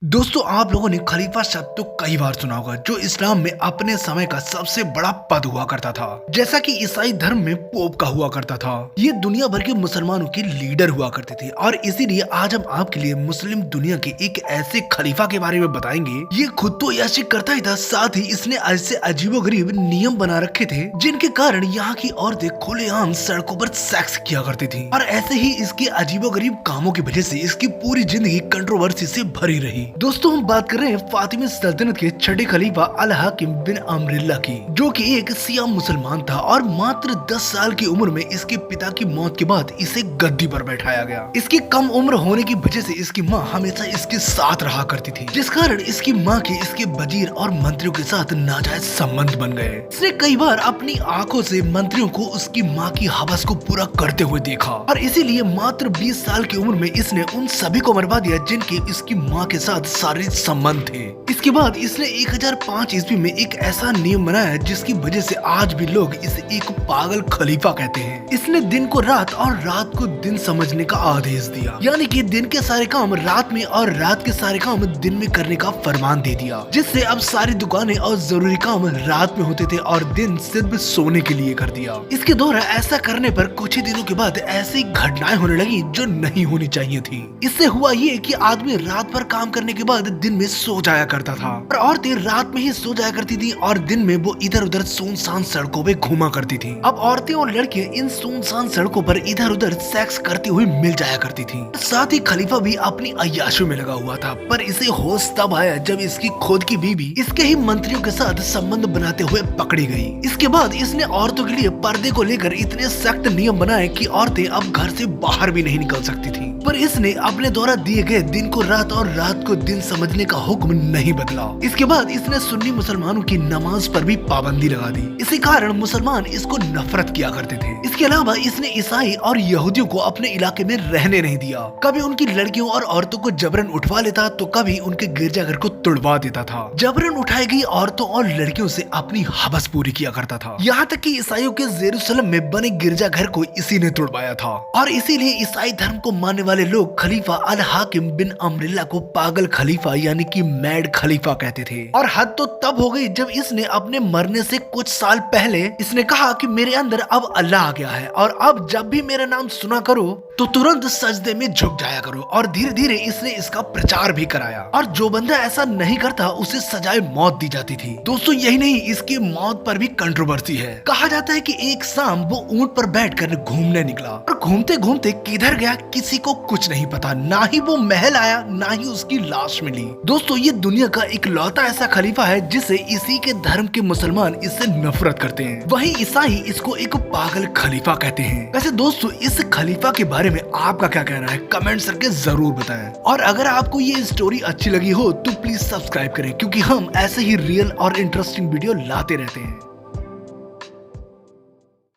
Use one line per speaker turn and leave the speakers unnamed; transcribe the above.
दोस्तों, आप लोगों ने खलीफा शब्द तो कई बार सुना होगा, जो इस्लाम में अपने समय का सबसे बड़ा पद हुआ करता था। जैसा कि ईसाई धर्म में पोप का हुआ करता था। ये दुनिया भर के मुसलमानों के लीडर हुआ करते थे और इसीलिए आज हम आपके लिए मुस्लिम दुनिया के एक ऐसे खलीफा के बारे में बताएंगे। ये खुद तो याशी करता ही था, साथ ही इसने ऐसे अजीबोगरीब नियम बना रखे थे जिनके कारण यहाँ की औरतें खुलेआम सड़कों पर सेक्स किया करती थी। और ऐसे ही इसके अजीबोगरीब कामों की वजह से इसकी पूरी जिंदगी कंट्रोवर्सी से भरी रही। दोस्तों, हम बात कर रहे हैं फातिमी सल्तनत के छठे खलीफा अल हाकिम बिन अमरुल्लाह की, जो कि एक शिया मुसलमान था और मात्र 10 साल की उम्र में इसके पिता की मौत के बाद इसे गद्दी पर बैठाया गया। इसकी कम उम्र होने की वजह से इसकी मां हमेशा इसके साथ रहा करती थी, जिस कारण इसकी मां के इसके वजीर और मंत्रियों के साथ नाजायज संबंध बन गए। इसने कई बार अपनी आंखों से मंत्रियों को उसकी मां की हवस को पूरा करते हुए देखा और इसीलिए मात्र 20 साल की उम्र में इसने उन सभी को मरवा दिया जिनके इसकी मां के साथ शारीरिक संबंध थे। इसके बाद इसने 1005 ईस्वी में एक ऐसा नियम बनाया जिसकी वजह से आज भी लोग इसे एक पागल खलीफा कहते हैं। इसने दिन को रात और रात को दिन समझने का आदेश दिया, यानी कि दिन के सारे काम रात में और रात के सारे काम दिन में करने का फरमान दे दिया, जिससे अब सारी दुकानें और जरूरी काम रात में होते थे और दिन सिर्फ सोने के लिए कर दिया। इसके द्वारा ऐसा करने पर कुछ ही दिनों के बाद ऐसी घटनाएं होने लगी जो नहीं होनी चाहिए थी। इससे हुआ ये कि आदमी रात भर काम करने के बाद दिन में सो जाया करता था और औरतें रात में ही सो जाया करती थी और दिन में वो इधर उधर सुनसान सड़कों पे घूमा करती थी। अब औरतें और लड़कियां इन सुनसान सड़कों पर इधर उधर सेक्स करती हुई मिल जाया करती थी। साथ ही खलीफा भी अपनी अय्याशों में लगा हुआ था, पर इसे होश तब आया जब इसकी खुद की बीवी इसके ही मंत्रियों के साथ संबंध बनाते हुए पकड़ी गई। इसके बाद इसने औरतों के लिए पर्दे को लेकर इतने सख्त नियम बनाए कि औरतें अब घर से बाहर भी नहीं निकल सकती थी। पर इसने अपने द्वारा दिए गए दिन को रात और रात को दिन समझने का हुक्म नहीं बदला। इसके बाद इसने सुन्नी मुसलमानों की नमाज पर भी पाबंदी लगा दी। इसी कारण मुसलमान इसको नफरत किया करते थे। इसके अलावा इसने ईसाई और यहूदियों को अपने इलाके में रहने नहीं दिया। कभी उनकी लड़कियों और औरतों को जबरन उठवा लेता तो कभी उनके गिरजाघर को तुड़वा देता था। जबरन उठाई गई औरतों और लड़कियों से अपनी हवस पूरी किया करता था। यहाँ तक कि ईसाइयों के जेरूसलम में बने गिरजाघर को इसी ने तुड़वाया था और इसीलिए ईसाई धर्म को मानने वाले लोग खलीफा अल हाकिम बिन अमरुल्लाह को पागल खलीफा यानी कि मैड खलीफा कहते थे। और हद तो तब हो गई जब इसने अपने मरने से कुछ साल पहले इसने कहा कि मेरे अंदर अब अल्लाह आ गया है और अब जब भी मेरा नाम सुना करो तो तुरंत सजदे में झुक जाया करो। और धीरे धीरे इसने इसका प्रचार भी कराया और जो बंदा ऐसा नहीं करता उसे सजाए मौत दी जाती थी। दोस्तों, यही नहीं, इसकी मौत पर भी कंट्रोवर्सी है। कहा जाता है कि एक शाम वो ऊंट पर बैठकर घूमने निकला और घूमते घूमते किधर गया किसी को कुछ नहीं पता, ना ही वो महल आया ना ही उसकी लाश मिली। दोस्तों, ये दुनिया का इकलौता ऐसा खलीफा है जिसे इसी के धर्म के मुसलमान इससे नफरत करते हैं। वहीं ईसाई इसको एक पागल खलीफा कहते हैं। वैसे दोस्तों, इस खलीफा के बारे में आपका क्या कहना है, कमेंट करके जरूर बताएं। और अगर आपको ये स्टोरी अच्छी लगी हो तो प्लीज सब्सक्राइब करें, क्योंकि हम ऐसे ही रियल और इंटरेस्टिंग वीडियो लाते रहते हैं।